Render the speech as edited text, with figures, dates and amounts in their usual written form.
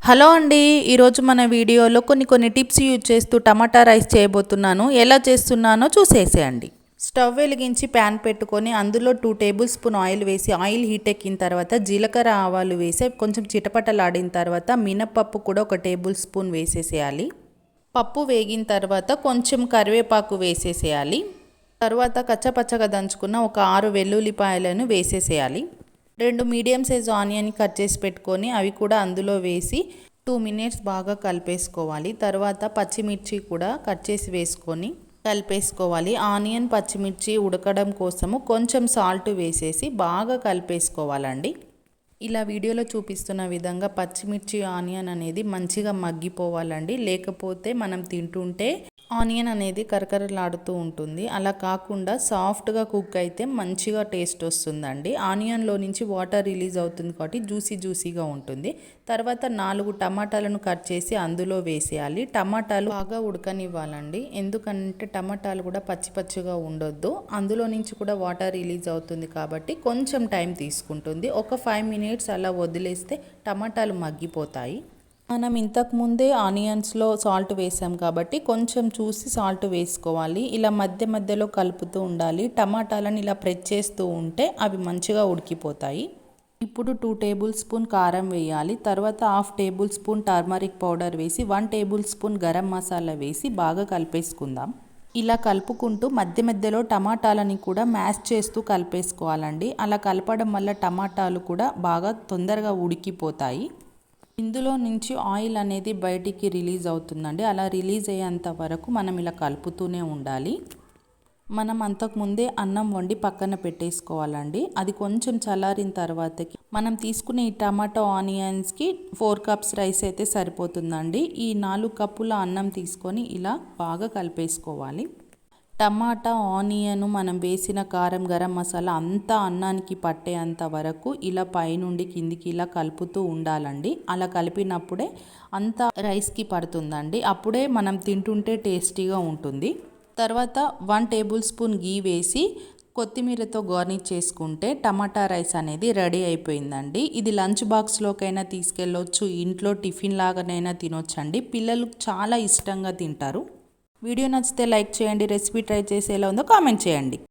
Hello అండి, ఈరోజు మన వీడియోలో కొన్ని టిప్స్ యూజ్ చేస్తూ టమాటా రైస్ చేయబోతున్నాను. ఎలా చేస్తున్నానో చూసేసేయండి. స్టవ్ వెలిగించి ప్యాన్ పెట్టుకొని అందులో 2 టేబుల్ స్పూన్ ఆయిల్ వేసి ఆయిల్ హీట్ ఎక్కిన తర్వాత జీలకర్ర ఆవాలు వేసి కొంచెం చిటపటలాడిన తర్వాత మినపప్పు కూడా 1 టేబుల్ స్పూన్ వేసేసేయాలి. పప్పు వేగిన తర్వాత కొంచెం కరివేపాకు వేసేసేయాలి. తర్వాత కచ్చపచ్చగా దంచుకున్న ఒక 6 వెల్లుల్లిపాయలను వేసేసేయాలి. 2 మీడియం సైజ్ ఆనియన్ కట్ చేసి పెట్టుకొని అవి కూడా అందులో వేసి 2 మినిట్స్ బాగా కలిపేసుకోవాలి. తర్వాత పచ్చిమిర్చి కూడా కట్ చేసి వేసుకొని కలిపేసుకోవాలి. ఆనియన్ పచ్చిమిర్చి ఉడకడం కోసము కొంచెం సాల్ట్ వేసేసి బాగా కలిపేసుకోవాలండి. ఇలా వీడియోలో చూపిస్తున్న విధంగా పచ్చిమిర్చి ఆనియన్ అనేది మంచిగా మగ్గిపోవాలండి. లేకపోతే మనం తింటుంటే ఆనియన్ అనేది కరకరలాడుతూ ఉంటుంది. అలా కాకుండా సాఫ్ట్గా కుక్ అయితే మంచిగా టేస్ట్ వస్తుందండి. ఆనియన్లో నుంచి వాటర్ రిలీజ్ అవుతుంది కాబట్టి జ్యూసీగా ఉంటుంది. తర్వాత 4 టమాటాలను కట్ చేసి అందులో వేసేయాలి. టమాటాలు బాగా ఉడకనివ్వాలండి. ఎందుకంటే టమాటాలు కూడా పచ్చిగా ఉండొద్దు. అందులో నుంచి కూడా వాటర్ రిలీజ్ అవుతుంది కాబట్టి కొంచెం టైం తీసుకుంటుంది. ఒక 5 మినిట్స్ అలా వదిలేస్తే టమాటాలు మగ్గిపోతాయి. మనం ఇంతకుముందే ఆనియన్స్లో సాల్ట్ వేసాం కాబట్టి కొంచెం చూసి సాల్ట్ వేసుకోవాలి. ఇలా మధ్యలో కలుపుతూ ఉండాలి. టమాటాలను ఇలా ప్రెస్ చేస్తూ ఉంటే అవి మంచిగా ఉడికిపోతాయి. ఇప్పుడు 2 టేబుల్ స్పూన్ కారం వేయాలి. తర్వాత 1/2 టేబుల్ స్పూన్ టర్మరిక్ పౌడర్ వేసి 1 టేబుల్ స్పూన్ గరం మసాలా వేసి బాగా కలిపేసుకుందాం. ఇలా కలుపుకుంటూ మధ్యలో టమాటాలని కూడా మ్యాష్ చేస్తూ కలిపేసుకోవాలండి. అలా కలపడం వల్ల టమాటాలు కూడా బాగా తొందరగా ఉడికిపోతాయి. ఇందులో నుంచి ఆయిల్ అనేది బయటికి రిలీజ్ అవుతుందండి. అలా రిలీజ్ అయ్యేంత వరకు మనం ఇలా కలుపుతూనే ఉండాలి. మనం అంతకుముందే అన్నం వండి పక్కన పెట్టేసుకోవాలండి. అది కొంచెం చల్లారిన తర్వాతకి మనం తీసుకునే ఈ టమాటో ఆనియన్స్కి 4 కప్స్ రైస్ అయితే సరిపోతుందండి. ఈ 4 కప్పుల అన్నం తీసుకొని ఇలా బాగా కలిపేసుకోవాలి. టమాటా ఆనియన్ మనం వేసిన కారం గరం మసాలా అంతా అన్నానికి పట్టేంత వరకు ఇలా పైనుండి కిందికి ఇలా కలుపుతూ ఉండాలండి. అలా కలిపినప్పుడే అంతా రైస్కి పడుతుందండి. అప్పుడే మనం తింటుంటే టేస్టీగా ఉంటుంది. తర్వాత 1 టేబుల్ స్పూన్ గీ వేసి కొత్తిమీరతో గార్నిష్ చేసుకుంటే టమాటా రైస్ అనేది రెడీ అయిపోయిందండి. ఇది లంచ్ బాక్స్లోకైనా తీసుకెళ్ళొచ్చు, ఇంట్లో టిఫిన్ లాగానైనా తినొచ్చండి. పిల్లలు చాలా ఇష్టంగా తింటారు. వీడియో నచ్చితే లైక్ చేయండి. రెసిపీ ట్రై చేసి ఎలా ఉందో కామెంట్ చేయండి.